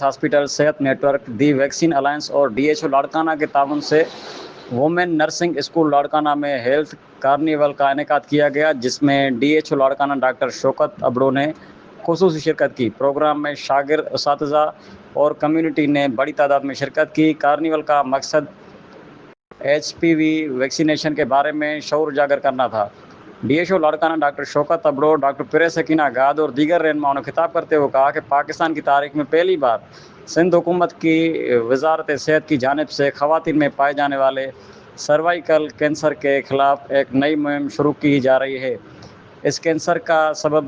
Hospital صحت net work دی vaccine alliance اور DHO Larkana کے تعاون سے وومن نرسنگ اسکول لاڑکانہ میں ہیلتھ کارنیول کا انعقاد کیا گیا، جس میں DHO لاڑکانہ ڈاکٹر شوکت ابڑو نے خصوصی شرکت کی۔ پروگرام میں شاگرد، اساتذہ اور کمیونٹی نے بڑی تعداد میں شرکت کی۔ کارنیول کا مقصد HPV ویکسینیشن کے بارے میں شعور اجاگر کرنا تھا۔ DHO لاڑکانہ ڈاکٹر شوکت ابڑو، ڈاکٹر پیر سکینہ گاد اور دیگر رہنماؤں نے خطاب کرتے ہوئے کہا کہ پاکستان کی تاریخ میں پہلی بار سندھ حکومت کی وزارت صحت کی جانب سے خواتین میں پائے جانے والے سروائیکل کینسر کے خلاف ایک نئی مہم شروع کی جا رہی ہے۔ اس کینسر کا سبب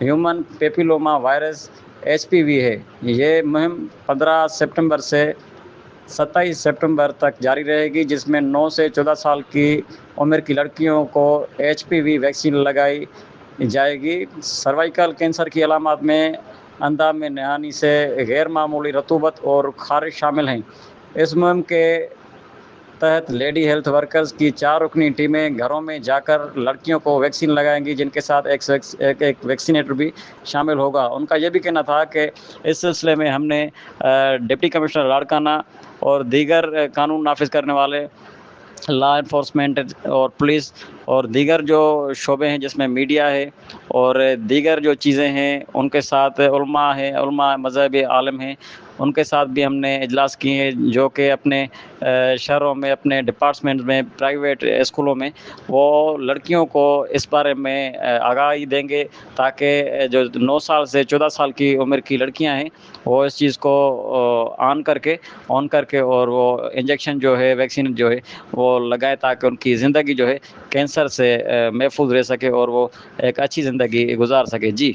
ہیومن پیپیلوما وائرس HPV ہے۔ یہ مہم 15 ستمبر سے 27 ستمبر تک جاری رہے گی، جس میں 9 سے 14 سال کی عمر کی لڑکیوں کو HPV ویکسین لگائی جائے گی۔ سروائیکل کینسر کی علامات میں اندام میں نہانی سے غیر معمولی رطوبت اور خارش شامل ہیں۔ اس مہم کے تحت لیڈی ہیلتھ ورکرز کی 4 رکنی ٹیمیں گھروں میں جا کر لڑکیوں کو ویکسین لگائیں گی، جن کے ساتھ ایک ویکسینیٹر بھی شامل ہوگا۔ ان کا یہ بھی کہنا تھا کہ اس سلسلے میں ہم نے ڈپٹی کمشنر لاڑکانہ اور دیگر قانون نافذ کرنے والے لا انفورسمنٹ اور پولیس اور دیگر جو شعبے ہیں جس میں میڈیا ہے اور دیگر جو چیزیں ہیں، ان کے ساتھ علماء ہیں، علماء مذہب عالم ہیں، ان کے ساتھ بھی ہم نے اجلاس کیے ہیں، جو کہ اپنے شہروں میں، اپنے ڈپارٹمنٹ میں، پرائیویٹ اسکولوں میں وہ لڑکیوں کو اس بارے میں آگاہی دیں گے، تاکہ جو 9 سال سے 14 سال کی عمر کی لڑکیاں ہیں وہ اس چیز کو آن کر کے اور وہ انجیکشن جو ہے، ویکسین جو ہے وہ لگائے، تاکہ ان کی زندگی جو ہے کینسر سے محفوظ رہ سکے اور وہ ایک اچھی زندگی گزار سکے۔ جی